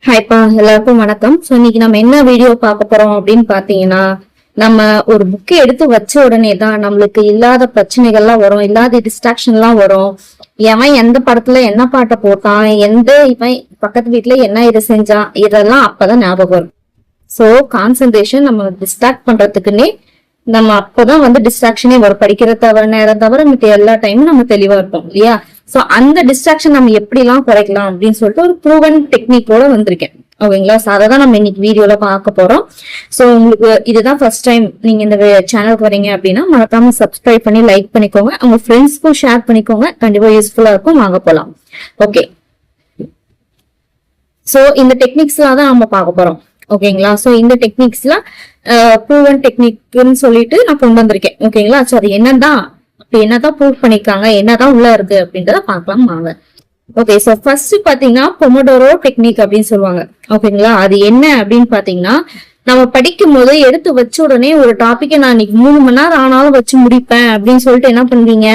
ஹாய்ப்பா, எல்லாருக்கும் வணக்கம். சோ இன்னைக்கு நம்ம என்ன வீடியோ பார்க்க போறோம் அப்படின்னு பாத்தீங்கன்னா, நம்ம ஒரு புக்கை எடுத்து வச்ச உடனே தான் நம்மளுக்கு இல்லாத பிரச்சனைகள்லாம் வரும், இல்லாத டிஸ்ட்ராக்ஷன் எல்லாம் வரும். எவன் எந்த படத்துல என்ன பாட்டை போட்டான், இவன் பக்கத்து வீட்டுல என்ன இது செஞ்சான், இதெல்லாம் அப்பதான் ஞாபகம் வரும். சோ கான்சென்ட்ரேஷன் நம்ம டிஸ்ட்ராக்ட் பண்றதுக்குன்னே நம்ம அப்பதான் டிஸ்ட்ராக்ஷனே வரும். படிக்கிற நேரம் தவிர மித்த எல்லா டைமும் நம்ம தெளிவா இருப்போம் இல்லையா? சோ அந்த டிஸ்ட்ராக்ஷன் நம்ம எப்படி எல்லாம் குறைக்கலாம் அப்படின்னு சொல்லிட்டு ஒரு ப்ரூவன் டெக்னிக்கோட வந்திருக்கேன். ஓகேங்களா? சோ அதான் நம்ம இன்னைக்கு வீடியோல பார்க்க போறோம். சோ உங்களுக்கு இதுதான் ஃபர்ஸ்ட் டைம் நீங்க இந்த சேனலுக்கு வரீங்க அப்படின்னா மறக்காம சப்ஸ்கிரைப் பண்ணி லைக் பண்ணிக்கோங்க, உங்க ஃப்ரெண்ட்ஸ்க்கும் ஷேர் பண்ணிக்கோங்க. கண்டிப்பா யூஸ்ஃபுல்லா இருக்கும். வாங்க போலாம். ஓகே, சோ இந்த டெக்னிக்ஸ்லாம் தான் நம்ம பார்க்க போறோம். ஓகேங்களா? சோ இந்த டெக்னிக்ஸ்ல ப்ரூவன் டெக்னிக்னு சொல்லிட்டு நான் கொண்டு வந்திருக்கேன். ஓகேங்களா? சோ அது என்னதான் ப்ரூவ் பண்ணிருக்காங்க, என்னதான் உள்ள இருக்கு அப்படின்றத பார்க்கலாம் வாங்க. ஓகே, சோ ஃபர்ஸ்ட் பாத்தீங்கன்னா பொமோடோரோ டெக்னிக் அப்படின்னு சொல்லுவாங்க. ஓகேங்களா? அது என்ன அப்படின்னு பாத்தீங்கன்னா, நம்ம படிக்கும் போது எடுத்து வச்ச உடனே ஒரு டாபிக்கை நான் இன்னைக்கு 3 மணி நேரம் ஆனாலும் வச்சு முடிப்பேன் அப்படின்னு சொல்லிட்டு என்ன பண்ணுவீங்க,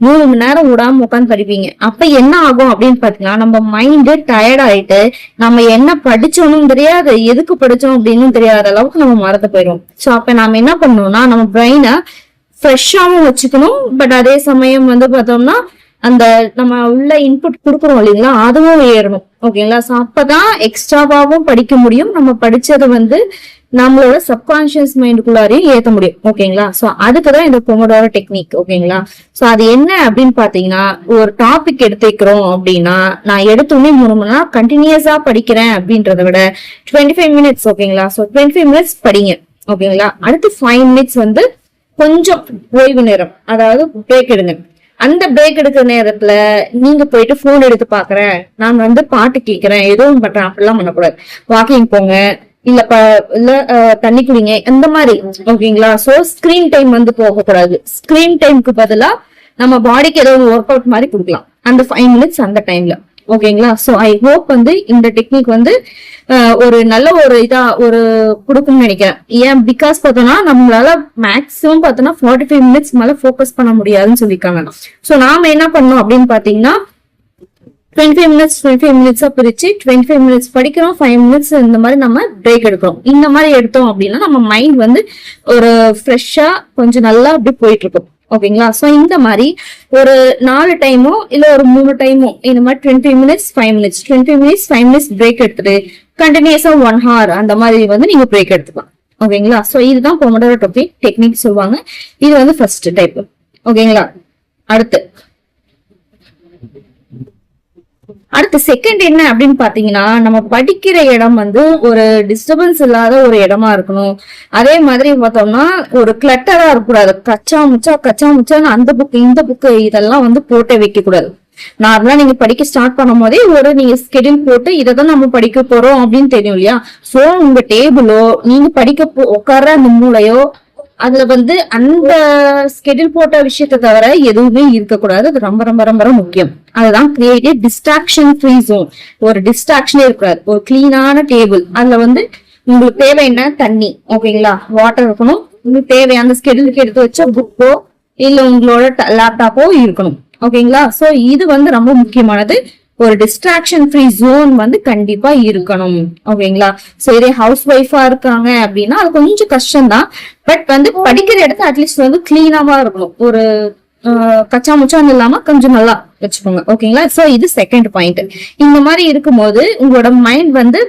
3 மணி நேரம் விடாம உட்காந்து படிப்பீங்க. அப்ப என்ன ஆகும் அப்படின்னு பாத்தீங்கன்னா, நம்ம மைண்டு டயர்ட் ஆயிட்டு நம்ம என்ன படிச்சோம்னு தெரியாது, எதுக்கு படிச்சோம் அப்படின்னு தெரியாத அளவுக்கு நம்ம மறந்து போயிடும். சோ அப்ப நாம என்ன பண்ணணும்னா, நம்ம பிரெயினை ஃப்ரெஷ்ஷாவும் வச்சுக்கணும். பட் அதே சமயம் பார்த்தோம்னா அந்த நம்ம உள்ள இன்புட் கொடுக்குறோம் இல்லைங்களா, அதுவும் ஏறணும். ஓகேங்களா? சோ அப்பதான் எக்ஸ்ட்ராவாவும் படிக்க முடியும். நம்ம படிச்சது நம்மளோட சப்கான்சியஸ் மைண்டுக்குள்ளாரையும் ஏத்த முடியும். ஓகேங்களா? சோ அதுக்குதான் இந்த பொமோடோரோ டெக்னிக். ஓகேங்களா? சோ அது என்ன அப்படின்னு பாத்தீங்கன்னா, ஒரு டாபிக் எடுத்துக்கிறோம் அப்படின்னா, நான் எடுத்தோடனே 3 மணி நேரம் கண்டினியூஸா படிக்கிறேன் அப்படின்றத விட 25 மினிட்ஸ். ஓகேங்களா? சோ 25 மினிட்ஸ் படிங்க. ஓகேங்களா? அடுத்து 5 மினிட்ஸ் கொஞ்சம் ஓய்வு நேரம், அதாவது பிரேக் எடுங்க. அந்த பிரேக் எடுக்கிற நேரத்துல நீங்க போயிட்டு போன் எடுத்து பாக்குறேன், நான் பாட்டு கேட்கிறேன், எதுவும் பண்றேன் அப்படிலாம் பண்ணக்கூடாது. வாக்கிங் போங்க, இல்ல தண்ணி குடிங்க, இந்த மாதிரி. ஓகேங்களா? சோ ஸ்கிரீன் டைம் போகக்கூடாது. ஸ்கிரீன் டைமுக்கு பதிலா நம்ம பாடிக்கு ஏதோ ஒரு ஒர்க் அவுட் மாதிரி கொடுக்கலாம் அந்த 5 மினிட்ஸ் அந்த டைம்ல. ஓகேங்களா? சோ ஐ ஹோப் இந்த டெக்னிக் ஒரு நல்ல ஒரு கொடுக்கும்னு நினைக்கிறேன். ஏன் பிகாஸ் பார்த்தோம்னா நம்மளால மேக்சிமம் பார்த்தோம்னா 45 மினிட்ஸ் மேல போக்கஸ் பண்ண முடியாதுன்னு சொல்லியிருக்காங்க. சோ நாம என்ன பண்ணோம் அப்படின்னு பாத்தீங்கன்னா, 25 மினிட்ஸா பிரிச்சு 25 மினிட்ஸ் படிக்கிறோம், 5 மினிட்ஸ் இந்த மாதிரி நம்ம பிரேக் எடுக்கிறோம். இந்த மாதிரி எடுத்தோம் அப்படின்னா நம்ம மைண்ட் ஒரு ஃப்ரெஷ்ஷா கொஞ்சம் நல்லா அப்படி போயிட்டு இருக்கும். ஓகேங்களா? சோ இந்த மாதிரி ஒரு 4 டைமோ இல்ல ஒரு 3 டைமோ இந்த மாதிரி 20 minutes 5 minutes 20 minutes 5 minutes break எடுத்துட்டு கண்டினியூஸா 1 ஹவர் அந்த மாதிரி நீங்க பிரேக் எடுத்துக்கலாம். ஓகேங்களா? சோ இதுதான் பொமோடோரோ டெக்னிக் சொல்லுவாங்க. இது ஃபர்ஸ்ட் டைப். ஓகேங்களா? அடுத்து செகண்ட் என்ன அப்படின்னு பாத்தீங்கன்னா, நம்ம படிக்கிற இடம் ஒரு டிஸ்டர்பன்ஸ் இல்லாத ஒரு இடமா இருக்கணும். அதே மாதிரி பார்த்தோம்னா ஒரு கிளட்டரா இருக்கக்கூடாது. கச்சா முச்சான்னு அந்த புக்கு இந்த புக்கு இதெல்லாம் போட்டே வைக்க கூடாது. நார்மலா நீங்க படிக்க ஸ்டார்ட் பண்ணும் போதே நீங்க ஸ்கெடியூல் போட்டு இதைதான் நம்ம படிக்க போறோம் அப்படின்னு தெரியும் இல்லையா? சோ உங்க டேபிளோ நீங்க படிக்க உட்கார்ற அந்த மூளையோ அதுல அந்த ஸ்கெடியூல் போட்ட விஷயத்த தவிர எதுவுமே இருக்கக்கூடாது. அது ரொம்ப ரொம்ப ரொம்ப முக்கியம். அதுதான் கிரியேட்டிவ் டிஸ்ட்ராக்ஷன் ஃப்ரீ ஜோன். ஒரு டிஸ்ட்ராக்ஷனே இருக்காது. ஒரு கிளீனான டேபிள், அதுல உங்களுக்கு தேவை என்ன, தண்ணி, ஓகேங்களா, வாட்டர் இருக்கணும். உங்களுக்கு தேவையான ஸ்கெடியூலுக்கு எடுத்து வச்ச புக்கோ இல்ல உங்களோட லேப்டாப்போ இருக்கணும். ஓகேங்களா? சோ இது ரொம்ப முக்கியமானது. ஒரு டிஸ்ட்ராக்ஷன் ஃப்ரீ ஜோன் கண்டிப்பா இருக்கணும். ஓகேங்களா? சோ இதே ஹவுஸ் ஒய்ஃபா இருக்காங்க அப்படின்னா அது கொஞ்சம் கஷ்டம் தான். பட் படிக்கிற இடத்த அட்லீஸ்ட் கிளீனாவா இருக்கணும். ஒரு கச்சா முச்சான்னு இல்லாம கொஞ்சம் நல்லா வச்சுக்கோங்க. ஓகேங்களா? சோ இது செகண்ட் பாயிண்ட். இந்த மாதிரி இருக்கும்போது உங்களோட மைண்ட்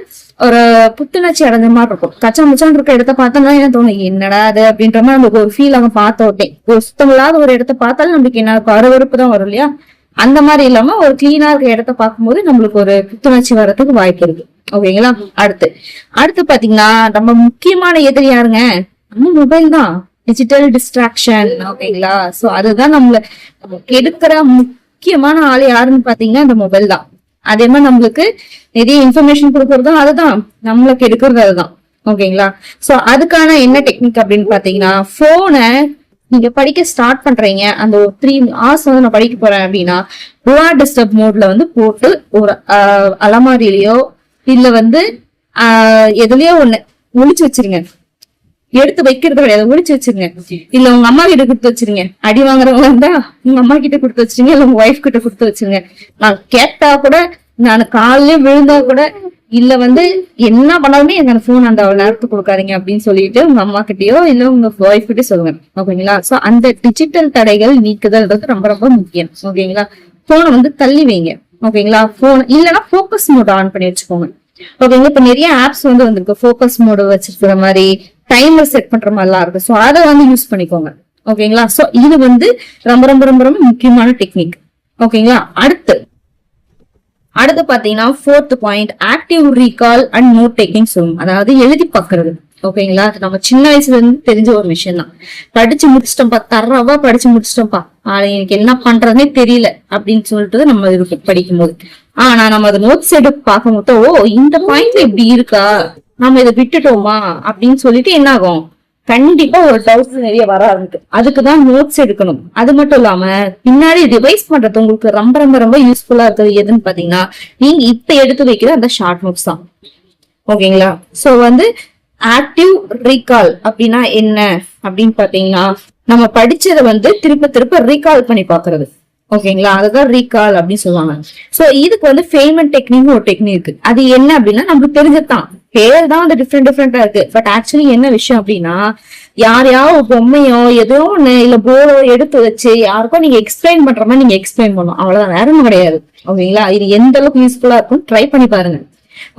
ஒரு புத்துணர்ச்சி அடைஞ்ச மாதிரி இருக்கும். கச்சா முச்சான் இருக்க இடத்த பார்த்தோம்னா என்ன தோணும், என்னடா அது அப்படின்ற மாதிரி நமக்கு ஒரு ஃபீல் பார்த்தோட்டே. ஒரு சுத்தமில்லாத ஒரு இடத்த பார்த்தாலும் நம்மளுக்கு என்ன அருவருப்பு தான் வரும் இல்லையா? அந்த மாதிரி இல்லாம ஒரு கிளீனா இருக்க இடத்த பார்க்கும்போது நம்மளுக்கு ஒரு புத்துணர்ச்சி வர்றதுக்கு வாய்ப்பு இருக்கு. ஓகேங்களா? அடுத்து பாத்தீங்கன்னா நம்ம முக்கியமான எதிரி யாருங்க, நம்ம மொபைல் தான். Digital distraction. ஓகேங்களா? சோ அதுதான் நம்மள எடுக்கிற முக்கியமான ஆள் யாருன்னு பாத்தீங்கன்னா இந்த மொபைல் தான். அதே மாதிரி நம்மளுக்கு நிறைய இன்ஃபர்மேஷன் கொடுக்கறதும் அதுதான், நம்மளுக்கு எடுக்கிறது அதுதான். ஓகேங்களா? சோ அதுக்கான என்ன டெக்னிக் அப்படின்னு பாத்தீங்கன்னா, போனை நீங்க படிக்க ஸ்டார்ட் பண்றீங்க, அந்த ஒரு 3 hours நான் படிக்க போறேன் அப்படின்னா டூ நாட் டிஸ்டர்ப் மோட்ல போட்டு ஒரு அலமாரியிலயோ இல்ல எதுலயோ ஒண்ணு ஒளிச்சு வச்சிருங்க. எடுத்து வைக்கிறது கிடையாது, ஒளிச்சு வச்சிருங்க. இல்ல உங்க அம்மா கிட்ட கொடுத்து வச்சிருங்க. அடி வாங்குறவங்க இருந்தா உங்க அம்மா கிட்ட கொடுத்து வச்சிருங்க, இல்ல உங்க ஒய்ஃப் கிட்ட கொடுத்து வச்சிருங்க. நான் கேட்டா கூட, நான் காலையில விழுந்தா கூட இல்ல வந்து என்ன பண்ணாலுமே எனக்கு அந்த போன் அந்த நேரத்துக்கு கொடுக்காதீங்க அப்படின்னு சொல்லிட்டு உங்க அம்மா கிட்டயோ இல்ல உங்க ஒய்ஃப் கிட்டயோ சொல்லுங்க. ஓகேங்களா? சோ அந்த டிஜிட்டல் தடைகள் நீக்குதல்ன்றது ரொம்ப ரொம்ப முக்கியம். ஓகேங்களா? போனை வந்து தள்ளி வைங்க. ஓகேங்களா? போன் இல்லைன்னா போக்கஸ் மோட் ஆன் பண்ணி வச்சுக்கோங்க. ஓகேங்களா? இப்ப நிறைய ஆப்ஸ் வந்து வந்திருக்கு போக்கஸ் மோட் வச்சிருக்கிற மாதிரி, டைமர் செட் பண்ற மாதிரிலாம் இருக்கு. சோ அதை வந்து யூஸ் பண்ணிக்கோங்க. ஓகேங்களா? சோ இது வந்து ரொம்ப ரொம்ப ரொம்ப ரொம்ப முக்கியமான டெக்னிக். ஓகேங்களா? அடுத்து பாத்தீங்கன்னா 4th point active recall and note taking சொல்லும். அதாவது எழுதி பாக்குறது. ஓகேங்களா? அது நம்ம சின்ன வயசுல இருந்து தெரிஞ்ச ஒரு விஷயம் தான். படிச்சு முடிச்சிட்டோம்ப்பா, தரவா படிச்சு முடிச்சிட்டோம்ப்பா, எனக்கு என்ன பண்றதுனே தெரியல அப்படின்னு சொல்லிட்டு நம்ம இருக்கு படிக்கும் போது. ஆனா நம்ம அதை நோட்ஸ் எடுத்து பார்க்கும் போது, ஓ இந்த பாயிண்ட்ல இப்படி இருக்கா, நம்ம இதை விட்டுட்டோமா அப்படின்னு சொல்லிட்டு என்ன ஆகும், கண்டிப்பா ஒரு டவுட்ஸ் நிறைய வர ஆரம்பிக்கு. அதுக்குதான் நோட்ஸ் எடுக்கணும். அது மட்டும் இல்லாம பின்னாடி ரிவைஸ் பண்றது உங்களுக்கு ரொம்ப ரொம்ப ரொம்ப யூஸ்ஃபுல்லா இருக்கிறது எதுன்னு பாத்தீங்கன்னா, நீங்க இப்ப எடுத்து வைக்கிற அந்த ஷார்ட் நோட்ஸ் தான். ஓகேங்களா? சோ வந்து ஆக்டிவ் ரீகால் அப்படின்னா என்ன அப்படின்னு பாத்தீங்கன்னா, நம்ம படிச்சதை வந்து திருப்ப திருப்ப ரீகால் பண்ணி பாக்குறது. ஓகேங்களா? அதுதான் ரீகால் அப்படின்னு சொல்லுவாங்க. சோ இதுக்கு வந்து ஃபெய்ன்மென்ட் டெக்னிக் ஒரு டெக்னிக் இருக்கு. அது என்ன அப்படின்னா நமக்கு தெரிஞ்சதுதான், பேர் தான் வந்து டிஃப்ரெண்டா இருக்கு. பட் ஆக்சுவலி என்ன விஷயம் அப்படின்னா, யாரையாவது பொம்மையோ ஏதோ ஒண்ணு இல்ல போர்டோ எடுத்து வச்சு யாருக்கும் நீங்க எக்ஸ்பிளைன் பண்ற மாதிரி நீங்க எக்ஸ்பிளைன் பண்ணணும். அவ்வளவுதான், வேற ஒன்றும் கிடையாது. ஓகேங்களா? இது எந்த அளவுக்கு யூஸ்ஃபுல்லா இருக்கும் ட்ரை பண்ணி பாருங்க.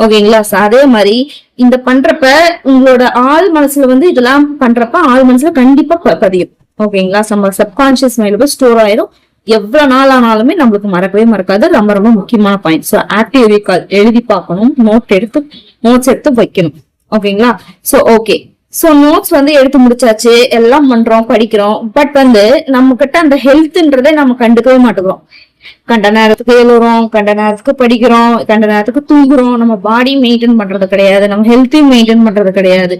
ஓகேங்களா? அதே மாதிரி இந்த பண்றப்ப உங்களோட ஆள் மனசுல வந்து இதெல்லாம் பண்றப்ப ஆள் மனசுல கண்டிப்பா பதியும். ஓகேங்களா? நம்ம சப்கான்சியஸ் மைண்ட்ல ஸ்டோர் ஆயிரும். எவ்வளவு நாள் ஆனாலுமே நம்மளுக்கு மறக்கவே மறக்காது. ரொம்ப ரொம்ப முக்கியமான பாயிண்ட். சோ ஆக்டிவ் ரீகால் எழுதி பார்க்கணும், நோட்ஸ் எடுத்து வைக்கணும். ஓகேங்களா? So okay. சோ நோட்ஸ் வந்து எடுத்து முடிச்சாச்சு, எல்லாம் பண்றோம், படிக்கிறோம். பட் வந்து நம்ம கிட்ட அந்த ஹெல்த்ன்றதை நம்ம கண்டுக்கவே மாட்டேங்கிறோம். கண்ட நேரத்துக்கு எழுறோம், கண்ட நேரத்துக்கு படிக்கிறோம், கண்ட நேரத்துக்கு தூங்குறோம். நம்ம பாடி மெயின்டைன் பண்றது கிடையாது, நம்ம ஹெல்த்தையும் மெயின்டைன் பண்றது கிடையாது.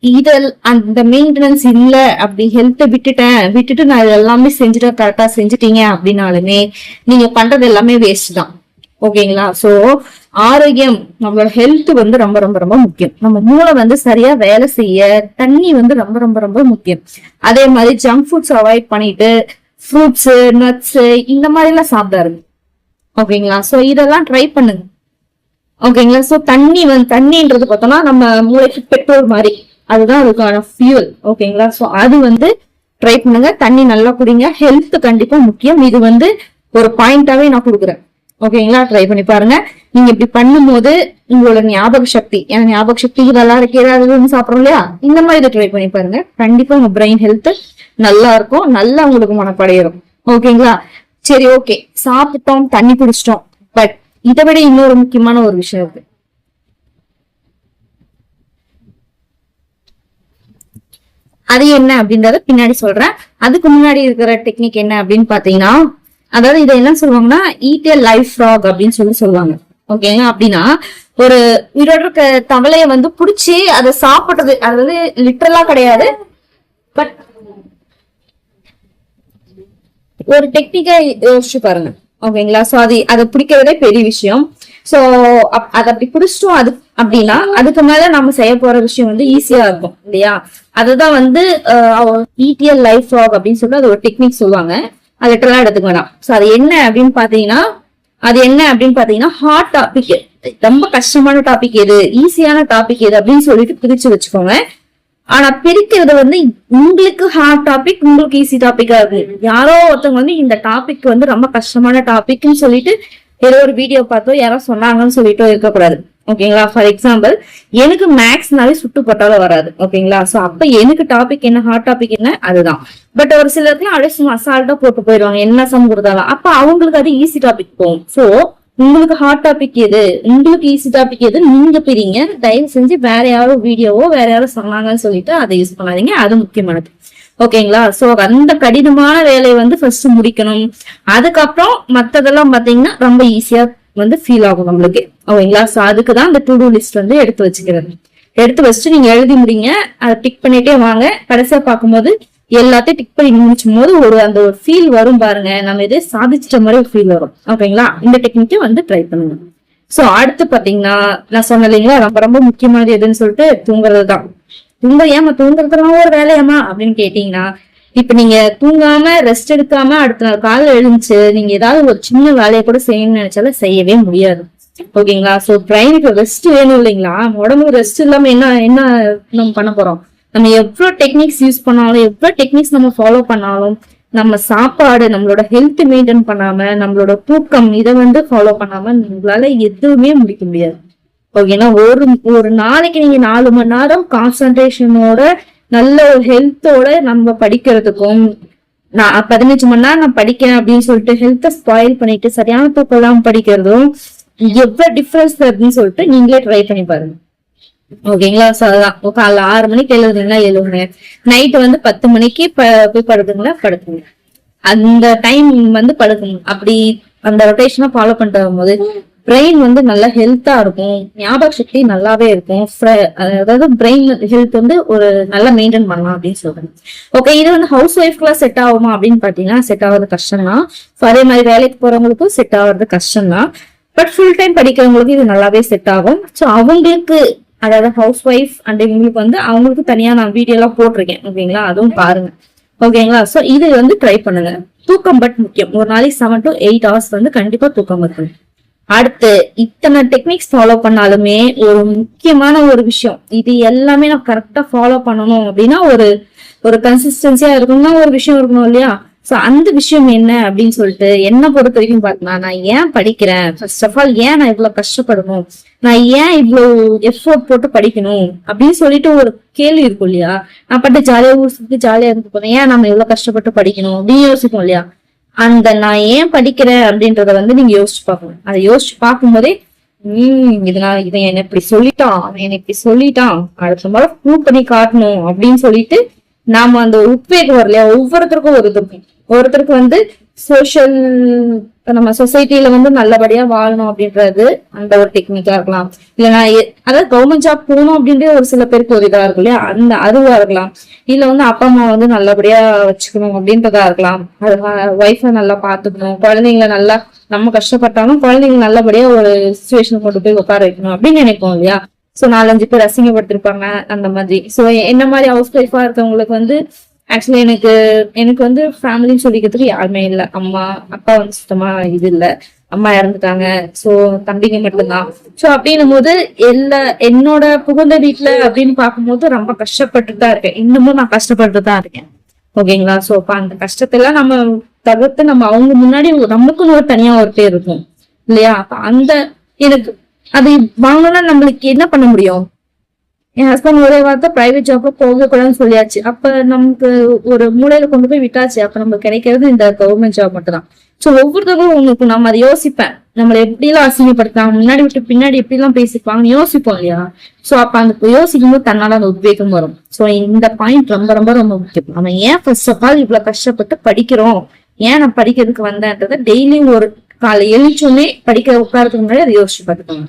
இதல் அந்த மெயின்டெனன்ஸ் இல்ல, அப்படி ஹெல்த்தை விட்டுட்டு நான் இது எல்லாமே செஞ்சுட்டேன், கரெக்டா செஞ்சுட்டீங்க அப்படின்னாலுமே நீங்க பண்றது எல்லாமே வேஸ்ட் தான். ஓகேங்களா? சோ ஆரோக்கியம், நம்மளோட ஹெல்த் வந்து ரொம்ப ரொம்ப ரொம்ப முக்கியம். நம்ம மூளை வந்து சரியா வேலை செய்ய தண்ணி வந்து ரொம்ப ரொம்ப ரொம்ப முக்கியம். அதே மாதிரி ஜங்க் ஃபுட்ஸ் அவாய்ட் பண்ணிட்டு ஃப்ரூட்ஸ், நட்ஸ் இந்த மாதிரி எல்லாம் சாப்பிடாரு. ஓகேங்களா? சோ இதெல்லாம் ட்ரை பண்ணுங்க. ஓகேங்களா? சோ தண்ணின்றது பார்த்தோம்னா நம்ம மூளைக்கு பெட்ரோல் மாதிரி, அதுதான் அதுக்கான ஃபியூல். ஓகேங்களா? சோ அது வந்து ட்ரை பண்ணுங்க. தண்ணி நல்லா குடிங்க. ஹெல்த் கண்டிப்பா முக்கியம். இது வந்து ஒரு பாயிண்டாவே நான் கொடுக்குறேன். ஓகேங்களா? ட்ரை பண்ணி பாருங்க. நீங்க இப்படி பண்ணும்போது உங்களோட ஞாபக சக்தி, ஏன்னா ஞாபக சக்தி இதெல்லாம் இருக்கு, ஏதாவது சாப்பிடறோம் இல்லையா, இந்த மாதிரி இதை ட்ரை பண்ணி பாருங்க. கண்டிப்பா உங்க பிரெயின் ஹெல்த் நல்லா இருக்கும், நல்லா உங்களுக்கு மனப்படையிடும். ஓகேங்களா? சரி, ஓகே, சாப்பிட்டோம், தண்ணி குடிச்சிட்டோம். பட் இதை விட இன்னொரு முக்கியமான ஒரு விஷயம் இருக்கு. அது என்ன அப்படின்றத பின்னாடி சொல்றேன். அதுக்கு முன்னாடி இருக்கிற டெக்னிக் என்ன அப்படின்னு பாத்தீங்கன்னா, அதாவது இதை என்ன சொல்லுவாங்கன்னா ஈட் எ லைவ் ஃப்ராக் அப்படின்னு சொல்லுவாங்க. ஓகேங்க? அப்படின்னா ஒரு உயிரோட இருக்க தவளைய வந்து புடிச்சு அதை சாப்பிடுறது. அது வந்து லிட்டரலா கிடையாது, பட் ஒரு டெக்னிக்கா யோசிச்சு பாருங்க. ஓகேங்களா? சோ அதை பிடிக்கிறதே பெரிய விஷயம். சோ அதை அப்படி பிடிச்சிட்டோம் அது அப்படின்னா அதுக்கு மேல நம்ம செய்ய போற விஷயம் வந்து ஈஸியா இருக்கும் இல்லையா? அதுதான் வந்து ஈடிஎல் லைஃப் ஃப்ராக் அப்படின்னு சொல்லி அது ஒரு டெக்னிக் சொல்லுவாங்க. அது லிட்டரலா எடுத்துக்க வேணாம். சோ அது என்ன அப்படின்னு பாத்தீங்கன்னா ஹார்ட் டாபிக், ரொம்ப கஷ்டமான டாபிக் எது, ஈஸியான டாபிக் எது அப்படின்னு சொல்லிட்டு பிரிச்சு வச்சுக்கோங்க. ஆனா பிரிக்கிறது வந்து உங்களுக்கு ஹார்ட் டாபிக், உங்களுக்கு ஈஸி டாபிக்கா இருக்கு. யாரோ ஒருத்தவங்க வந்து இந்த டாபிக் வந்து ரொம்ப கஷ்டமான டாபிக்னு சொல்லிட்டு ஏதோ ஒரு வீடியோ பார்த்தோ யாரோ சொன்னாங்கன்னு சொல்லிட்டு இருக்கக்கூடாது. ஓகேங்களா? ஃபார் எக்ஸாம்பிள், எனக்கு மேக்ஸ்னாலே சுட்டு போட்டாலும் வராது. ஓகேங்களா? சோ அப்ப எனக்கு டாபிக் என்ன, ஹார்ட் டாபிக் என்ன, அதுதான். பட் ஒரு சிலருக்கு அழைச்சு அசால்ட்டா போட்டு போயிடுவாங்க என்ன சம் கொடுத்தாலும். அப்ப அவங்களுக்கு அது ஈஸி டாபிக் போகும். சோ உங்களுக்கு ஹார்ட் டாபிக் எது, உங்களுக்கு ஈஸி டாபிக் எது நீங்க பிரிங்க. தயவு செஞ்சு வேற யாரும் வீடியோவோ வேற யாரும் சொன்னாங்கன்னு சொல்லிட்டு அதை யூஸ் பண்ணாதீங்க. அது முக்கியமானது. ஓகேங்களா? சோ அந்த கடினமான வேலையை வந்து ஃபர்ஸ்ட் முடிக்கணும். அதுக்கப்புறம் மத்ததெல்லாம் பாத்தீங்கன்னா ரொம்ப ஈஸியா வந்து ஃபீல் ஆகும் நம்மளுக்கு. ஓகேங்களா? சோ அதுக்குதான் இந்த டு டூ லிஸ்ட் வந்து எடுத்து வச்சுட்டு நீங்க எழுதி முடிங்க. அதை டிக் பண்ணிட்டே வாங்க. கடைசியா பார்க்கும்போது எல்லாத்தையும் டிக் பண்ணி முடிச்சும் போது அந்த ஒரு ஃபீல் வரும் பாருங்க, நம்ம இதே சாதிச்சிட்ட மாதிரி ஒரு ஃபீல் வரும். ஓகேங்களா? இந்த டெக்னிக்கை வந்து ட்ரை பண்ணுங்க. சோ அடுத்து பாத்தீங்கன்னா நான் சொன்ன இல்லைங்களா, ரொம்ப ரொம்ப முக்கியமானது எதுன்னு சொல்லிட்டு தூங்குறதுதான். தூங்குறதுலாம் ஒரு வேலையாமா அப்படின்னு கேட்டீங்கன்னா, இப்ப நீங்க தூங்காம ரெஸ்ட் எடுக்காம அடுத்த நாள் காலையில எழுந்துச்சு நீங்க ஏதாவது ஒரு சின்ன வேலையை கூட செய்யணும்னு நினைச்சாலும் செய்யவே முடியாது. ஓகேங்களா. சோ பிரெயினுக்கு ரெஸ்ட் வேணும் இல்லைங்களா, உடம்புக்கு ரெஸ்ட் இல்லாம என்ன என்ன நம்ம பண்ண போறோம். நம்ம எவ்வளவு டெக்னிக்ஸ் யூஸ் பண்ணாலும், எவ்வளவு டெக்னிக்ஸ் நம்ம ஃபாலோ பண்ணாலும், நம்ம சாப்பாடு, நம்மளோட ஹெல்த் மெயின்டைன் பண்ணாம, நம்மளோட தூக்கம் இதை வந்து ஃபாலோ பண்ணாம நம்மளால எதுவுமே முடிக்க முடியாது. ஓகேனா, ஒரு நாளைக்கு நீங்க 4 மணி நேரம் கான்சன்ட்ரேஷனோட நல்ல ஒரு ஹெல்த்தோட நம்ம படிக்கிறதுக்கும், நான் 15 மணி நேரம் நான் படிக்கிறேன் அப்படின்னு சொல்லிட்டு ஹெல்த்தை ஸ்பாயில் பண்ணிட்டு சரியான தூக்கம் இல்லாம படிக்கிறதும் எவ்வளவு டிஃபரன்ஸ் அப்படின்னு சொல்லிட்டு நீங்களே ட்ரை பண்ணி பாருங்க. ஓகேங்களா. சோ அதான் காலைல 6 மணிக்கு எழுதுறீங்களா எழுதுங்க, நைட்டு வந்து 10 மணிக்கு போய் படுத்துங்களா படுத்துங்க, அந்த டைம் வந்து படுத்துங்க. அப்படி அந்த ரொட்டேஷனா ஃபாலோ பண்ணிட்டு வரும்போது பிரெயின் வந்து நல்லா ஹெல்த்தா இருக்கும், ஞாபக சக்தி நல்லாவே இருக்கும், அதாவது பிரெயின் ஹெல்த் வந்து ஒரு நல்லா மெயின்டைன் பண்ணலாம் அப்படின்னு சொல்றேன். ஓகே, இது வந்து ஹவுஸ் ஒய்ஃப்க்குலாம் செட் ஆகுமா அப்படின்னு பாத்தீங்கன்னா செட் ஆகுறது கஷ்டம் தான். அதே மாதிரி வேலைக்கு போறவங்களுக்கும் செட் ஆகுறது கஷ்டம் தான். பட் ஃபுல் டைம் படிக்கிறவங்களுக்கு இது நல்லாவே செட் ஆகும். ஸோ அவங்களுக்கு, அதாவது ஹவுஸ் ஒய்ஃப் அண்ட் இவங்களுக்கு வந்து அவங்களுக்கு தனியா நான் வீடியோ எல்லாம் போட்டிருக்கேன். ஓகேங்களா, அதுவும் பாருங்க. ஓகேங்களா. சோ இது வந்து ட்ரை பண்ணுங்க. தூக்கம் பட் முக்கியம். ஒரு நாளைக்கு 7 to 8 hours வந்து கண்டிப்பா தூக்கம் இருக்கணும். அடுத்து இத்தனை டெக்னிக்ஸ் ஃபாலோ பண்ணாலுமே ஒரு முக்கியமான ஒரு விஷயம், இது எல்லாமே நான் கரெக்டா ஃபாலோ பண்ணணும் அப்படின்னா ஒரு கன்சிஸ்டன்சியா இருக்கணும்னா ஒரு விஷயம் இருக்கணும் இல்லையா. சோ அந்த விஷயம் என்ன அப்படின்னு சொல்லிட்டு என்ன பொறுத்த வரைக்கும் பாத்தீங்கன்னா, நான் ஏன் படிக்கிறேன், ஃபர்ஸ்ட் ஆஃப் ஆல் ஏன் நான் இவ்வளவு கஷ்டப்படணும், நான் ஏன் இவ்வளவு எஃபோர்ட் போட்டு படிக்கணும் அப்படின்னு சொல்லிட்டு ஒரு கேள்வி இருக்கும் இல்லையா. நான் பட்டு ஜாலியா ஊர் சுத்தி ஜாலியா இருந்து போறேன், ஏன் நம்ம இவ்வளவு கஷ்டப்பட்டு படிக்கணும் அப்படின்னு யோசிப்போம் இல்லையா. அந்த நான் ஏன் படிக்கிறேன் அப்படின்றத வந்து நீங்க யோசிச்சு பார்க்கணும். அதை யோசிச்சு பார்க்கும் போதே இதை என்ன இப்படி சொல்லிட்டான், அவன் என்ன இப்படி சொல்லிட்டான், அடுத்த முறை ப்ரூவ் பண்ணி காட்டணும் அப்படின்னு சொல்லிட்டு நாம அந்த உத்வேகம் வரலையா. ஒவ்வொருத்தருக்கும் ஒருத்தருக்கு வந்து சோசியல், நம்ம சொசைட்டில வந்து நல்லபடியா வாழணும் அப்படின்றது அந்த ஒரு டெக்னிக்கா இருக்கலாம். இல்லைன்னா அதாவது கவர்மெண்ட் ஜாப் போகணும் அப்படின்றது ஒரு சில பேருக்கு ஒரு இதா இருக்கும் இல்லையா, அந்த அதுவா இருக்கலாம். இல்ல வந்து அப்பா அம்மா வந்து நல்லபடியா வச்சுக்கணும் அப்படின்றதா இருக்கலாம். அது ஒய்ஃபை நல்லா பாத்துக்கணும், குழந்தைங்களை நல்லா, நம்ம கஷ்டப்பட்டாலும் குழந்தைங்க நல்லபடியா ஒரு சுச்சுவேஷன் கொண்டு போய் உட்கார வைக்கணும் அப்படின்னு நினைப்போம் இல்லையா. சோ 4-5 பேர் அசிங்கப்படுத்திருப்பாங்க அந்த மாதிரி. சோ என்ன மாதிரி ஹவுஸ் ஒய்ஃபா இருக்கவங்களுக்கு வந்து ஆக்சுவலி எனக்கு வந்து ஃபேமிலின்னு சொல்லிக்கிறதுக்கு யாருமே இல்லை. அம்மா அப்பா வந்து சுத்தமா இது இல்ல, அம்மா இறந்துட்டாங்க. சோ தம்பிங்க மட்டும்தான். சோ அப்படின்னும் போது என்னோட புகுந்த வீட்டுல அப்படின்னு பார்க்கும்போது ரொம்ப கஷ்டப்பட்டு தான் இருக்கேன். இன்னமும் நான் கஷ்டப்பட்டு தான் இருக்கேன். ஓகேங்களா. சோ அந்த கஷ்டத்தெல்லாம் நம்ம தவிர்த்து நம்ம அவங்க முன்னாடி நமக்குன்னு ஒரு தனியா ஒரு பேர் இருக்கும் இல்லையா. அப்ப அந்த எனக்கு அது வாங்கணும்னா நம்மளுக்கு என்ன பண்ண முடியும். என் ஹஸ்பண்ட் ஒரே வார்த்தை பிரைவேட் ஜாப்ல போக கூடாதுன்னு சொல்லியாச்சு. அப்ப நமக்கு ஒரு மூலையில கொண்டு போய் விட்டாச்சு. அப்ப நமக்கு கிடைக்கிறது இந்த கவர்மெண்ட் ஜாப் மட்டும் தான். சோ ஒவ்வொருத்தருக்கும் உங்களுக்கு நம்ம அதை யோசிப்பேன், நம்மளை எப்படி எல்லாம் அசிங்கப்படுத்தாங்க, முன்னாடி விட்டு பின்னாடி எப்படி எல்லாம் பேசிப்பாங்கன்னு யோசிப்போம் இல்லையா. சோ அப்ப அந்த யோசிக்கும் போது தன்னால அந்த உத்வேகம் வரும். சோ இந்த பாயிண்ட் ரொம்ப ரொம்ப ரொம்ப முக்கியம். நம்ம ஏன் ஃபர்ஸ்ட் ஆஃப் ஆல் இவ்வளவு கஷ்டப்பட்டு படிக்கிறோம், ஏன் நான் படிக்கிறதுக்கு வந்தேன்றதை டெய்லியும் ஒரு காலை எழுச்சோன்னே படிக்க உட்காரத்துக்கு முன்னாடி அதை யோசிச்சு பார்த்துக்கோங்க.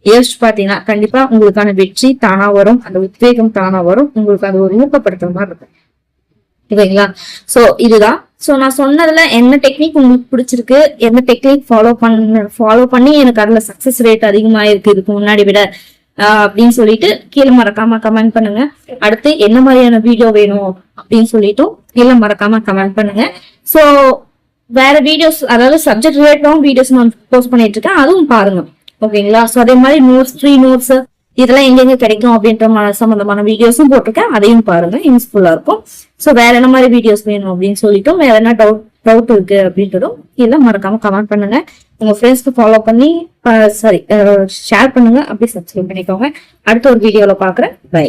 யோசிச்சு பாத்தீங்கன்னா கண்டிப்பா உங்களுக்கான வெற்றி தானா வரும், அந்த உத்வேகம் தானா வரும், உங்களுக்கு அது ஒரு ஊக்கப்படுத்துற மாதிரி இருக்கும். ஓகேங்களா. சோ இதுதான். சோ நான் சொன்னதுல என்ன டெக்னிக் உங்களுக்கு பிடிச்சிருக்கு, என்ன டெக்னிக் ஃபாலோ பண்ணி எனக்கு அதுல சக்சஸ் ரேட் அதிகமா இருக்கு இதுக்கு முன்னாடி விட அப்படின்னு சொல்லிட்டு கீழே மறக்காம கமெண்ட் பண்ணுங்க. அடுத்து என்ன மாதிரியான வீடியோ வேணும் அப்படின்னு சொல்லிட்டும் கீழே மறக்காம கமெண்ட் பண்ணுங்க. சோ வேற வீடியோஸ், அதாவது சப்ஜெக்ட் ரிலேட்டடாவும் வீடியோஸ் நான் போஸ்ட் பண்ணிட்டு இருக்கேன், அதுவும் பாருங்க. ஓகேங்களா. சோ அதே மாதிரி நோட்ஸ், ஃப்ரீ நோட்ஸ் இதெல்லாம் எங்கெங்க கிடைக்கும் அப்படின்ற சம்பந்தமான வீடியோஸும் போட்டிருக்கேன், அதையும் பாருங்க, யூஸ்ஃபுல்லா இருக்கும். சோ வேற என்ன மாதிரி வீடியோஸ் வேணும் அப்படின்னு சொல்லிட்டும், வேற என்ன டவுட் இருக்கு அப்படின்றதும் எல்லாம் மறக்காம கமெண்ட் பண்ணுங்க. உங்க ஃப்ரெண்ட்ஸ்க்கு ஃபாலோ பண்ணி ஷேர் பண்ணுங்க, அப்படி சப்ஸ்கிரைப் பண்ணிக்கோங்க. அடுத்த ஒரு வீடியோல பாக்குறேன். பை.